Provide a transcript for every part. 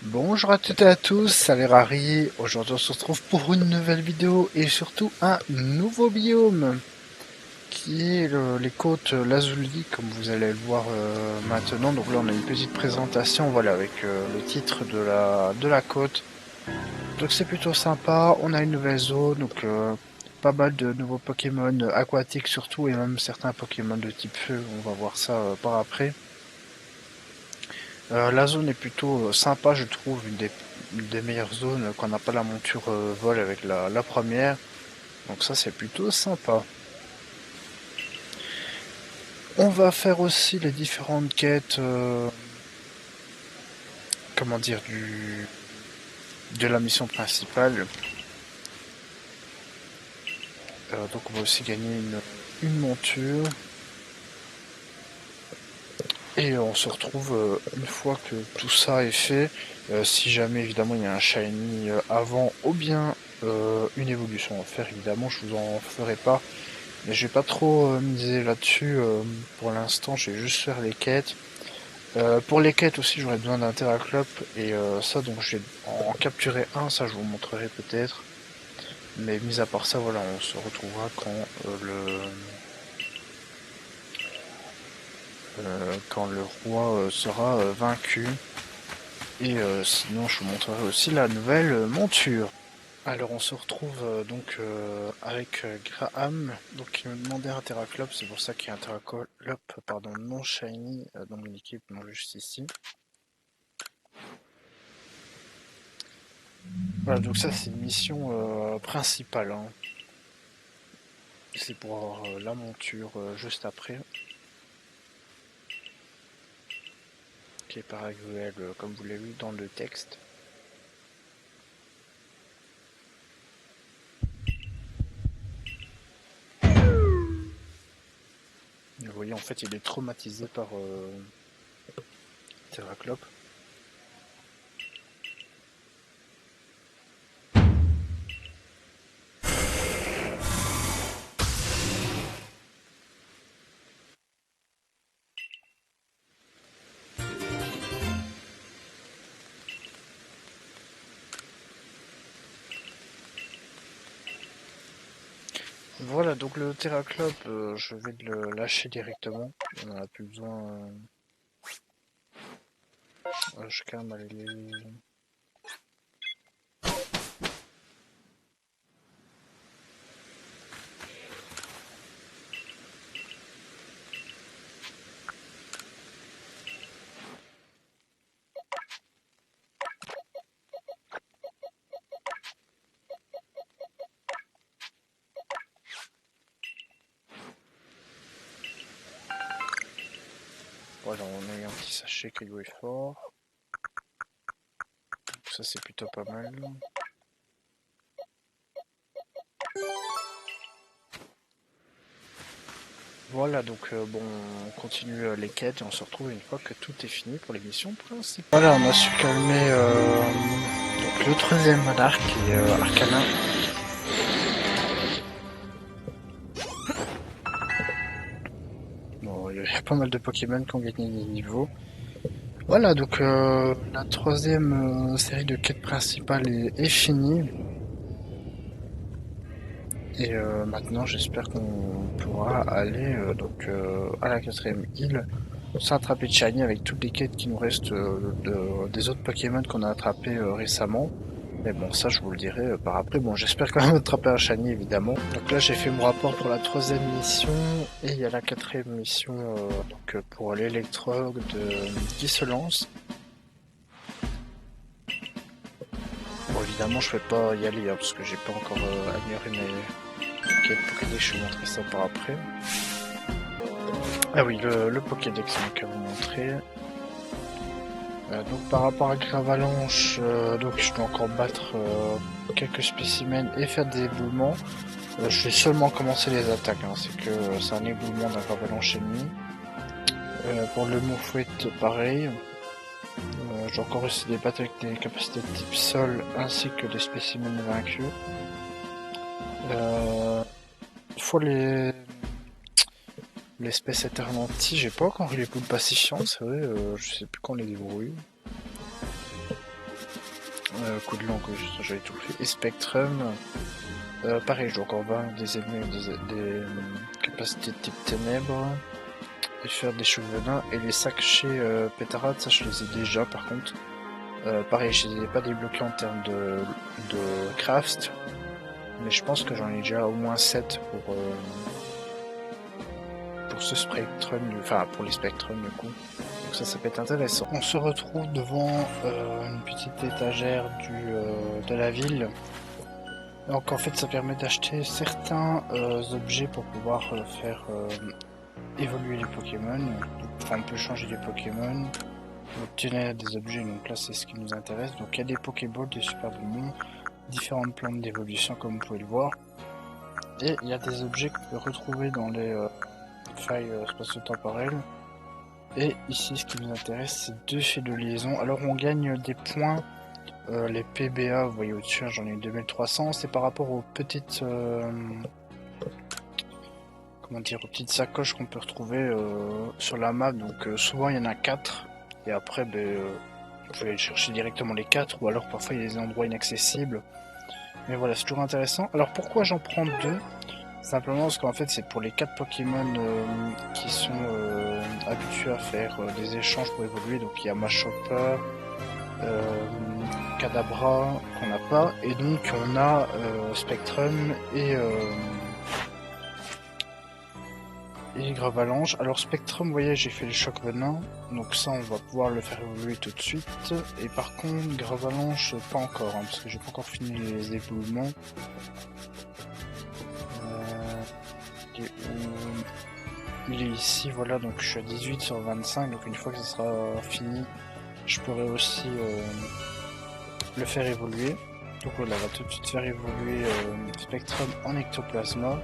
Bonjour à toutes et à tous, c'est Rari. Aujourd'hui on se retrouve pour une nouvelle vidéo et surtout un nouveau biome qui est les côtes Lazuli comme vous allez le voir maintenant. Donc là on a une petite présentation voilà avec le titre de la côte. Donc c'est plutôt sympa, on a une nouvelle zone donc pas mal de nouveaux Pokémon aquatiques surtout et même certains Pokémon de type feu, on va voir ça par après. La zone est plutôt sympa, je trouve, une des meilleures zones quand on n'a pas la monture vol avec la première. Donc ça, c'est plutôt sympa. On va faire aussi les différentes quêtes, comment dire, de la mission principale. Donc on va aussi gagner une monture. Et on se retrouve une fois que tout ça est fait. Si jamais évidemment il y a un shiny avant ou bien une évolution à faire, évidemment je vous en ferai pas. Mais je vais pas trop miser là-dessus pour l'instant, je vais juste faire les quêtes. Pour les quêtes aussi j'aurais besoin d'un Terraclop et ça donc je vais en capturer un, ça je vous montrerai peut-être. Mais mis à part ça voilà on se retrouvera quand le roi sera vaincu. Et sinon, je vous montrerai aussi la nouvelle monture. Alors, on se retrouve donc avec Graham, donc il me demandait un Terraclop, c'est pour ça qu'il y a un Terraclop pardon, non shiny dans mon équipe, non juste ici. Voilà, donc ça c'est une mission principale, hein. C'est pour avoir la monture juste après, qui est par Agruel, comme vous l'avez vu dans le texte. Vous voyez, en fait, il est traumatisé par Terraclop. Voilà, donc le Terraclop, je vais le lâcher directement. On en a plus besoin. Je calme les... Voilà, on a eu un petit sachet qui est fort. Donc ça c'est plutôt pas mal. Voilà, donc bon, on continue les quêtes et on se retrouve une fois que tout est fini pour les missions principales. Voilà, on a su calmer donc le troisième monarque qui est Arcana. Bon, il y a pas mal de Pokémon qui ont gagné des niveaux. Voilà, donc la troisième série de quêtes principales est finie. Et maintenant, j'espère qu'on pourra aller à la quatrième île, s'attraper de shiny avec toutes les quêtes qui nous restent des autres Pokémon qu'on a attrapés récemment. Mais bon, ça, je vous le dirai par après. Bon, j'espère quand même attraper un shiny, évidemment. Donc là, j'ai fait mon rapport pour la troisième mission et il y a la quatrième mission pour l'électrode qui se lance. Bon, évidemment, je vais pas y aller parce que j'ai pas encore amélioré mes quêtes Pokédex. Je vais vous montrer ça par après. Ah oui, le Pokédex donc à vous montrer. Donc par rapport à Gravalanche, donc je dois encore battre quelques spécimens et faire des éboulements. Je vais seulement commencer les attaques, hein. C'est que c'est un éboulement d'un Gravalanche ennemi. Pour le Moufouette, pareil. J'ai encore essayé de les battre avec des capacités de type sol ainsi que des spécimens vaincus. Fois l'espèce éternantie, j'ai pas encore eu les poules pacifiantes, c'est vrai, je sais plus quand on les débrouille. Coup de langue, j'avais tout fait. Et Spectrum, pareil, j'ai encore 20 des ennemis, des capacités de type ténèbres. Et faire des cheveux et les sacs chez Pétarade, ça je les ai déjà par contre. Pareil, je les ai pas débloqués en termes de craft, mais je pense que j'en ai déjà au moins 7 pour ce Spectrum, enfin pour les Spectrum du coup. Donc ça peut être intéressant. On se retrouve devant une petite étagère de la ville. Donc en fait ça permet d'acheter certains objets pour pouvoir faire évoluer les Pokémon. Enfin, on peut changer les Pokémon, obtenir des objets, donc là c'est ce qui nous intéresse. Donc il y a des Pokéballs, des Super Bonbons, différentes plantes d'évolution comme vous pouvez le voir. Et il y a des objets qu'on peut retrouver dans les failles spatio-temporelles. Et ici ce qui nous intéresse c'est 2 fils de liaison. Alors on gagne des points, les PBA, vous voyez au-dessus, j'en ai 2300, c'est par rapport aux petites... comment dire, aux petites sacoches qu'on peut retrouver sur la map. Donc souvent il y en a 4 et après vous pouvez aller chercher directement les 4 ou alors parfois il y a des endroits inaccessibles. Mais voilà, c'est toujours intéressant. Alors pourquoi j'en prends 2? Simplement parce qu'en fait c'est pour les 4 Pokémon qui sont habitués à faire des échanges pour évoluer. Donc il y a Machopper, Kadabra qu'on n'a pas, et donc on a Spectrum et Gravalanche. Alors Spectrum, vous voyez, j'ai fait le choc venin, donc ça on va pouvoir le faire évoluer tout de suite. Et par contre, Gravalanche, pas encore, hein, parce que j'ai pas encore fini les éboulements. Il est ici, voilà, donc je suis à 18 sur 25, donc une fois que ça sera fini, je pourrai aussi le faire évoluer. Donc voilà, on va tout de suite faire évoluer Spectrum en Ectoplasma.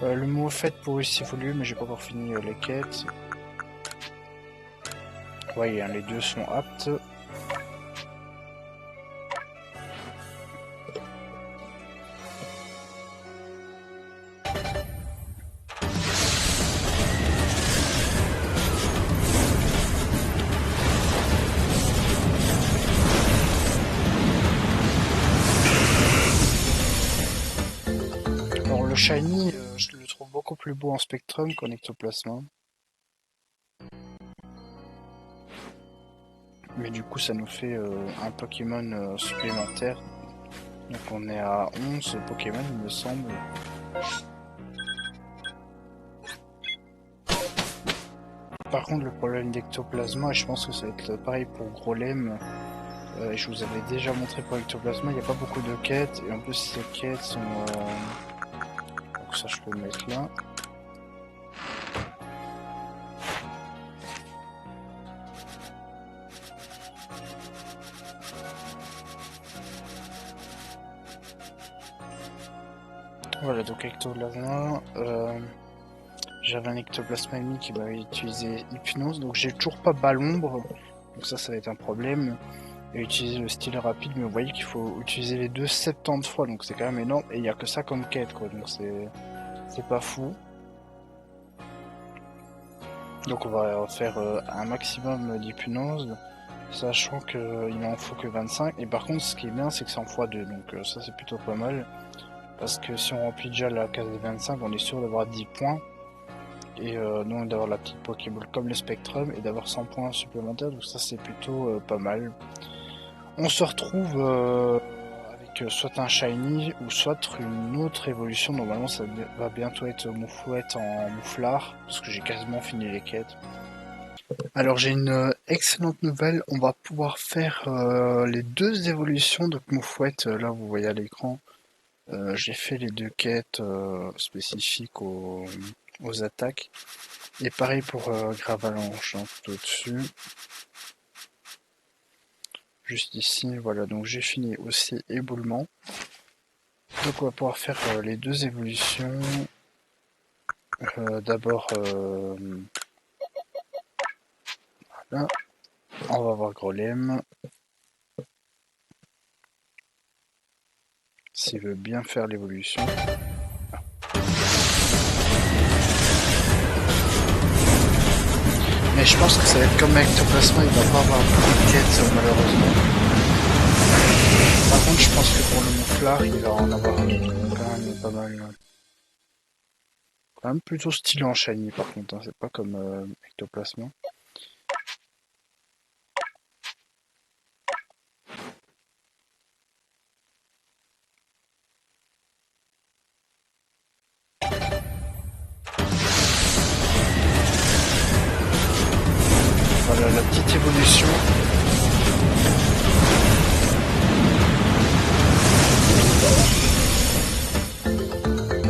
Le mot fait pour aussi évoluer, mais j'ai pas encore fini les quêtes. Ouais, les deux sont aptes. Alors le shiny, je le trouve beaucoup plus beau en Spectrum qu'en Ectoplasma. Mais du coup ça nous fait un Pokémon supplémentaire. Donc on est à 11 Pokémon il me semble. Par contre le problème d'Ectoplasma, et je pense que ça va être pareil pour Grolem, je vous avais déjà montré pour Ectoplasma, il n'y a pas beaucoup de quêtes, et en plus ces quêtes sont... Donc ça je peux le mettre là. Voilà, donc Ectoplasma, j'avais un Ectoplasma ennemi qui va utiliser Hypnose, donc j'ai toujours pas Ballombre, donc ça va être un problème. Et utiliser le style rapide, mais vous voyez qu'il faut utiliser les deux 70 fois, donc c'est quand même énorme, et il n'y a que ça comme quête, quoi, donc c'est pas fou. Donc on va faire un maximum d'hypnose, sachant qu'il n'en faut que 25, et par contre ce qui est bien c'est que c'est en x2, donc ça c'est plutôt pas mal, parce que si on remplit déjà la case des 25, on est sûr d'avoir 10 points, et donc d'avoir la petite Pokéball comme le Spectrum, et d'avoir 100 points supplémentaires, donc ça c'est plutôt pas mal. On se retrouve avec soit un shiny ou soit une autre évolution. Normalement ça va bientôt être Moufouette en Mouflard parce que j'ai quasiment fini les quêtes. Alors j'ai une excellente nouvelle, on va pouvoir faire les deux évolutions de Moufouette. Là vous voyez à l'écran, j'ai fait les deux quêtes spécifiques aux attaques. Et pareil pour Gravalanche, hein, tout au-dessus. Juste ici, voilà, donc j'ai fini aussi éboulement. Donc on va pouvoir faire les deux évolutions. D'abord, voilà, on va voir Grolem. S'il veut bien faire l'évolution. Mais je pense que ça va être comme Ectoplasma, il va pas avoir beaucoup de quêtes malheureusement. Par contre, je pense que pour le mouflard, il va en avoir quand même pas mal. Quand même plutôt stylé en shiny par contre, hein. C'est pas comme Ectoplasma. Voilà la petite évolution.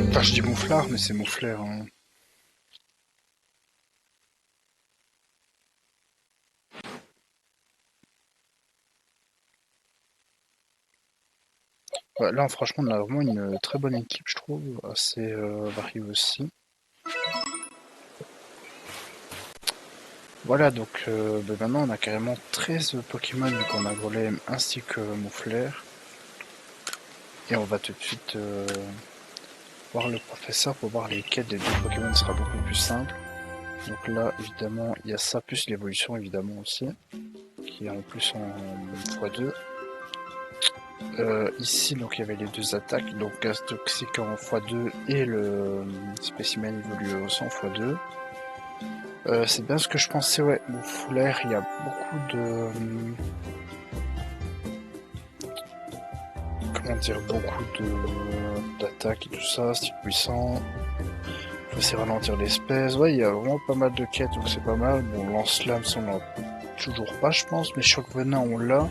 Enfin, je dis mouflard, mais c'est moufleur. Hein. Ouais, là, franchement, on a vraiment une très bonne équipe, je trouve, assez variée aussi. Voilà, donc maintenant, on a carrément 13 Pokémon, vu qu'on a Golem ainsi que Moufleur. Et on va tout de suite voir le professeur pour voir les quêtes des deux Pokémon, sera beaucoup plus simple. Donc là, évidemment, il y a ça, plus l'évolution, évidemment, aussi, qui est en plus en x2. Ici, donc, il y avait les deux attaques, donc gaz toxique en x2 et le spécimen évolué aussi en x2. C'est bien ce que je pensais, ouais, Moufleur, il y a beaucoup de... comment dire, beaucoup d'attaques et tout ça, style puissant. Faut essayer de ralentir l'espèce. Ouais, il y a vraiment pas mal de quêtes, donc c'est pas mal. Bon, lance-flamme, on l'a toujours pas, je pense, mais choc venin, on l'a.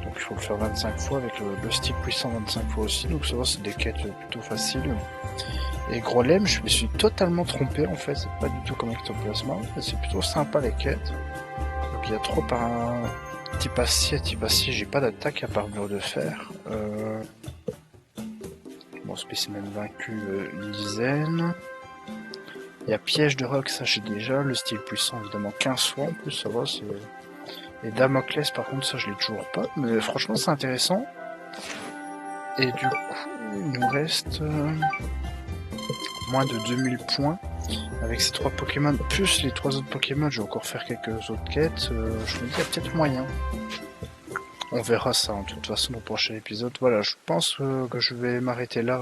Donc il faut le faire 25 fois avec le stick puissant 25 fois aussi, donc ça va, c'est des quêtes plutôt faciles. Et Grolem, je me suis totalement trompé en fait, c'est pas du tout comme Ectoplasma, c'est plutôt sympa les quêtes. Donc il y a 3 par un type acier, j'ai pas d'attaque à part mur de fer. Bon, spécimen vaincu, une dizaine. Il y a piège de rock, ça j'ai déjà. Le style puissant, évidemment, 15 fois en plus, ça va. Et Damoclès, par contre, ça je l'ai toujours pas. Mais franchement, c'est intéressant. Et du coup, il nous reste moins de 2000 points. Avec ces 3 Pokémon, plus les 3 autres Pokémon, je vais encore faire quelques autres quêtes. Je me dis, il y a peut-être moyen. On verra ça, de toute façon, au prochain épisode. Voilà, je pense que je vais m'arrêter là.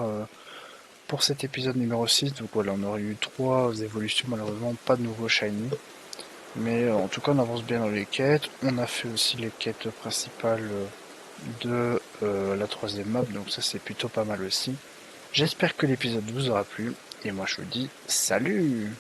Pour cet épisode numéro 6, donc voilà, on aurait eu 3 évolutions, malheureusement pas de nouveau shiny. Mais en tout cas, on avance bien dans les quêtes. On a fait aussi les quêtes principales de la 3ème map, donc ça c'est plutôt pas mal aussi. J'espère que l'épisode vous aura plu, et moi je vous dis salut!